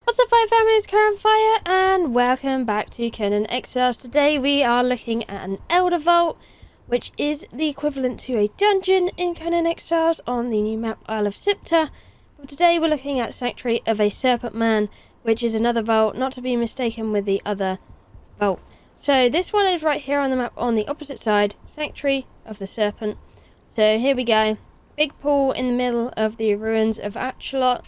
What's up, fire family? It's Kiahonfire, and welcome back to Conan Exiles. Today we are looking at an Elder Vault, which is the equivalent to a dungeon in Conan Exiles on the new map Isle of Siptah. But today we're looking at Sanctuary of a Serpent Man, which is another vault, not to be mistaken with the other vault. So this one is right here on the map on the opposite side, Sanctuary of the Serpent. So here we go. Big pool in the middle of the ruins of Achelot.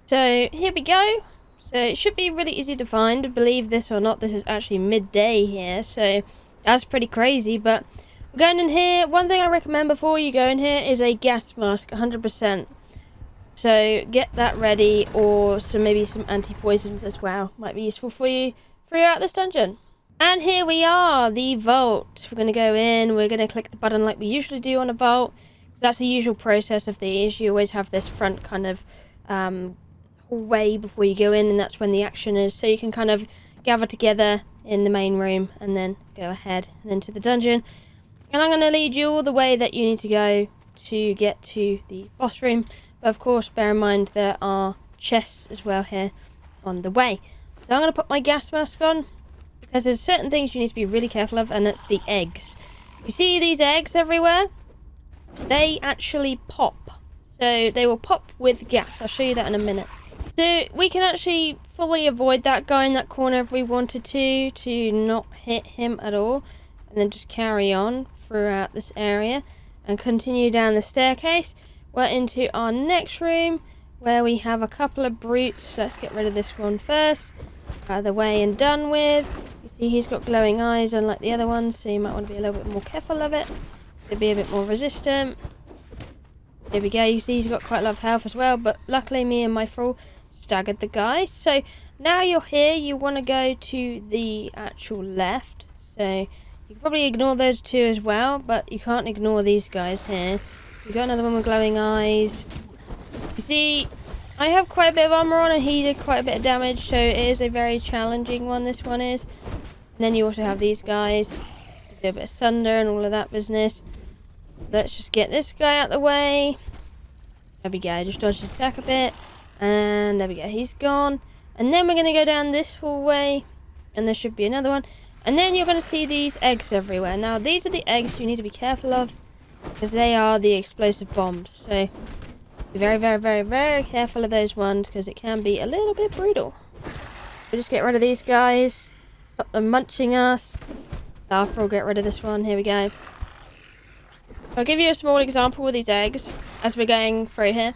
So here we go. So it should be really easy to find. Believe this or not, this is actually midday here, so that's pretty crazy. But we're going in here. One thing I recommend before you go in here is a gas mask, 100%. So get that ready, or maybe some anti-poisons as well. Might be useful for you throughout this dungeon. And here we are, the vault. We're going to go in. We're going to click the button like we usually do on a vault. That's the usual process of these. You always have this front kind of way before you go in, and that's when the action is, so you can kind of gather together in the main room and then go ahead and into the dungeon. And I'm going to lead you all the way that you need to go to get to the boss room, but of course bear in mind there are chests as well here on the way. So I'm going to put my gas mask on because there's certain things you need to be really careful of, and that's the eggs. You see these eggs everywhere? They actually pop, so they will pop with gas. I'll show you that in a minute. So we can actually fully avoid that guy in that corner if we wanted to not hit him at all, and then just carry on throughout this area and continue down the staircase. We're into our next room where we have a couple of brutes. Let's get rid of this one first, out of the way and done with. You see he's got glowing eyes unlike the other ones, so you might want to be a little bit more careful of it to be a bit more resistant. There we go. You see he's got quite a lot of health as well, but luckily me and my thrall staggered the guy. So now you're here, you want to go to the actual left. So you can probably ignore those two as well, but you can't ignore these guys here. You got another one with glowing eyes. You see, I have quite a bit of armor on and he did quite a bit of damage, so it is a very challenging one, this one is. And then you also have these guys, do a bit of sunder and all of that business. Let's just get this guy out the way. There we go, just dodge his attack a bit. And there we go, he's gone. And then we're going to go down this hallway, and there should be another one. And then you're going to see these eggs everywhere. Now these are the eggs you need to be careful of, because they are the explosive bombs. So be very, very, very, very careful of those ones, because it can be a little bit brutal. We'll just get rid of these guys, stop them munching us. After we'll get rid of this one. Here we go. I'll give you a small example with these eggs as we're going through here.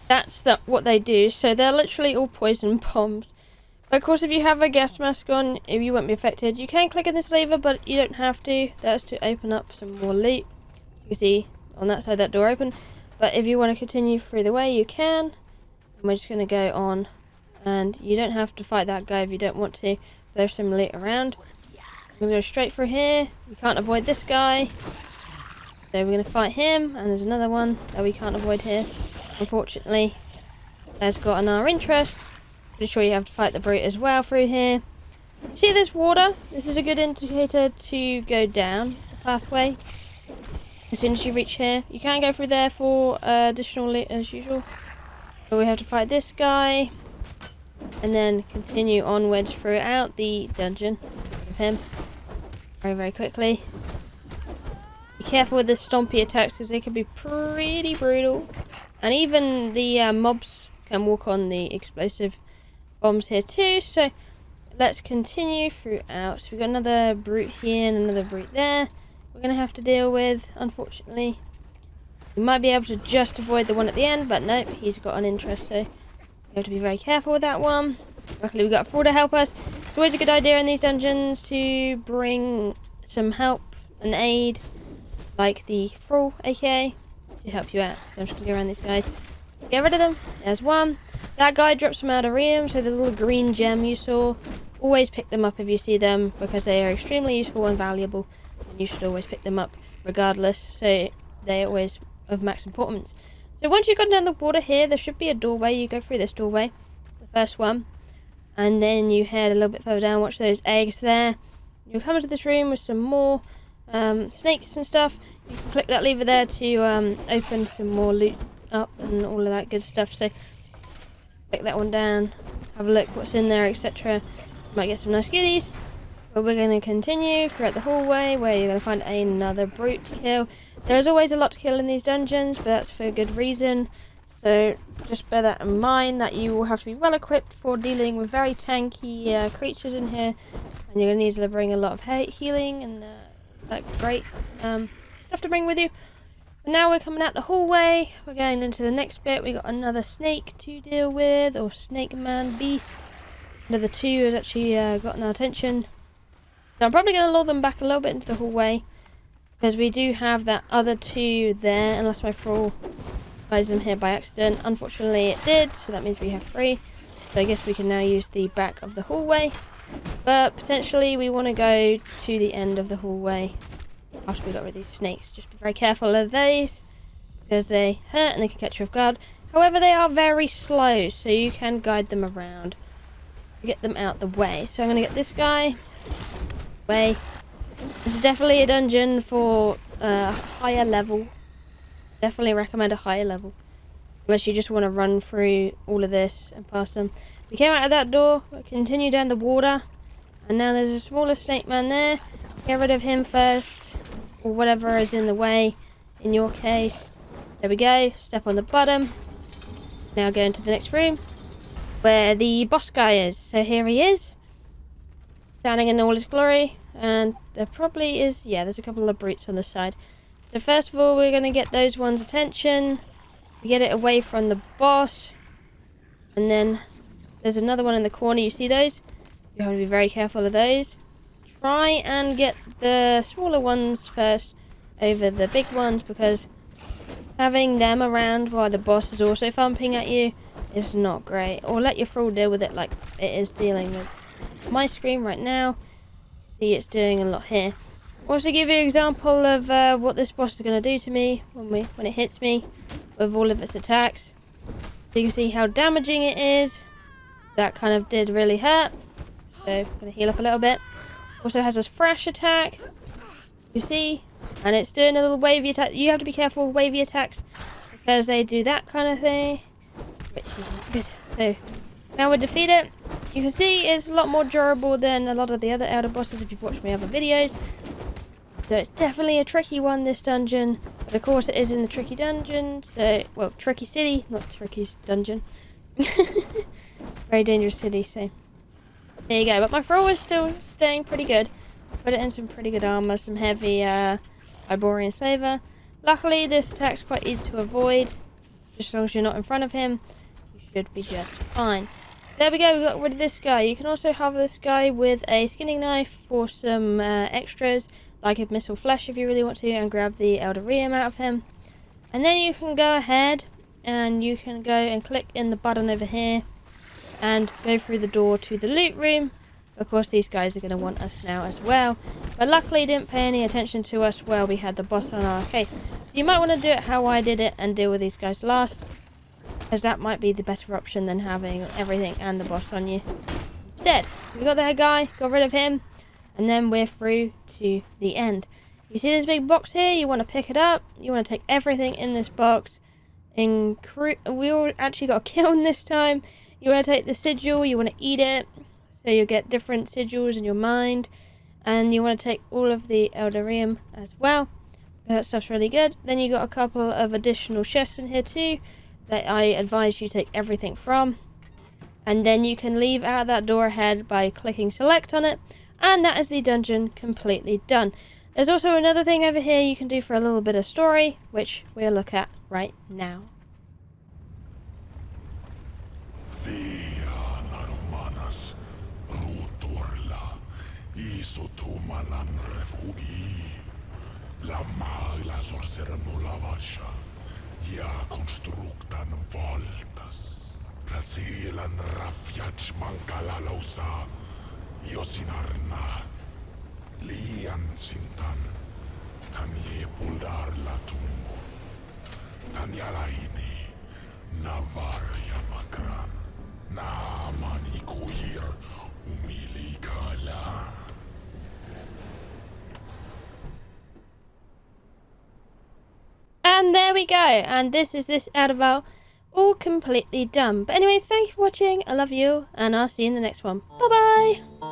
That's what they do. So they're literally all poison bombs. But of course, if you have a gas mask on, you won't be affected. You can click on this lever, but you don't have to. That's to open up some more loot. So you can see on that side that door open. But if you want to continue through the way, you can. And we're just going to go on. And you don't have to fight that guy if you don't want to. There's some loot around. We're going to go straight through here. We can't avoid this guy. So we're going to fight him. And there's another one that we can't avoid here. Unfortunately, that's gotten our interest. Pretty sure you have to fight the brute as well through here. See this water? This is a good indicator to go down the pathway. As soon as you reach here, you can go through there for additional loot as usual. But we have to fight this guy, and then continue onwards throughout the dungeon with him very, very quickly. Be careful with the stompy attacks because they can be pretty brutal. And even the mobs can walk on the explosive bombs here too. So let's continue throughout. So we've got another brute here and another brute there we're going to have to deal with, unfortunately. We might be able to just avoid the one at the end, but no, he's got an interest, so you have to be very careful with that one. Luckily we've got a thrall to help us. It's always a good idea in these dungeons to bring some help and aid, like the thrall, aka, to help you out. So I'm just going to go around these guys. Get rid of them. There's one. That guy drops some outerium, so the little green gem you saw. Always pick them up if you see them, because they are extremely useful and valuable. And you should always pick them up regardless, so they're always of max importance. So once you've gone down the water here, there should be a doorway. You go through this doorway, the first one. And then you head a little bit further down. Watch those eggs there. You'll come into this room with some more snakes and stuff. You can click that lever there to open some more loot up and all of that good stuff. So click that one down, have a look what's in there, etc. Might get some nice goodies. But we're going to continue throughout the hallway where you're going to find another brute to kill. There's always a lot to kill in these dungeons, but that's for a good reason. So just bear that in mind, that you will have to be well equipped for dealing with very tanky creatures in here. And you're going to need to bring a lot of healing and that great stuff to bring with you. But now we're coming out the hallway. We're going into the next bit. We got another snake to deal with, or snake man beast. Another two has actually gotten our attention. So I'm probably going to lure them back a little bit into the hallway, because we do have that other two there, unless my thrall guides them here by accident. Unfortunately it did, so that means we have three. So I guess we can now use the back of the hallway. But potentially we want to go to the end of the hallway after we got rid of these snakes. Just be very careful of these, because they hurt and they can catch you off guard. However, they are very slow, so you can guide them around to get them out the way. So I'm going to get this guy way. This is definitely a dungeon for higher level. Definitely recommend a higher level, unless you just want to run through all of this and pass them. We came out of that door, we'll continue down the water, and now there's a smaller snake man there. Get rid of him first, or whatever is in the way in your case. There we go, step on the bottom. Now go into the next room where the boss guy is. So here he is, standing in all his glory, and there probably is, yeah, there's a couple of brutes on the side. So first of all, we're going to get those ones' attention. We get it away from the boss, and then there's another one in the corner. You see those? You have to be very careful of those. Try and get the smaller ones first over the big ones, because having them around while the boss is also thumping at you is not great. Or let your thrall deal with it like it is dealing with my screen right now. See, it's doing a lot here. Also give you an example of what this boss is going to do to me when it hits me with all of its attacks. So you can see how damaging it is. That kind of did really hurt. So I'm going to heal up a little bit. Also has a thrash attack. You see? And it's doing a little wavy attack. You have to be careful with wavy attacks, because they do that kind of thing. Which is good. So now we defeat it. You can see it's a lot more durable than a lot of the other elder bosses if you've watched my other videos. So it's definitely a tricky one, this dungeon. But of course it is in the tricky dungeon. So, well, tricky city, not tricky dungeon. Very dangerous city, so there you go. But my thrall is still staying pretty good. Put it in some pretty good armor, some heavy Iborian Slaver. Luckily this attack's quite easy to avoid. Just as long as you're not in front of him, you should be just fine. There we go, we got rid of this guy. You can also have this guy with a skinning knife for some extras, like a missile flesh if you really want to, and grab the Eldarium out of him. And then you can go ahead and you can go and click in the button over here and go through the door to the loot room. Of course these guys are going to want us now as well, but luckily didn't pay any attention to us while we had the boss on our case. So you might want to do it how I did it and deal with these guys last, as that might be the better option than having everything and the boss on you instead. So we got that guy, got rid of him, and then we're through to the end. You see this big box here? You want to pick it up. You want to take everything in this box. We all actually got a kill in this time. You want to take the sigil. You want to eat it, so you'll get different sigils in your mind. And you want to take all of the Eldarium as well. That stuff's really good. Then you got a couple of additional chests in here too, that I advise you take everything from. And then you can leave out that door ahead by clicking select on it. And that is the dungeon completely done. There's also another thing over here you can do for a little bit of story, which we'll look at right now. Lian sintan, tanye puldar latum, tanyalaini, navar yamakran, na manikuir, umilikala. And there we go. And this is this Elder Vault all completely dumb. But anyway, thank you for watching. I love you, and I'll see you in the next one. Bye bye.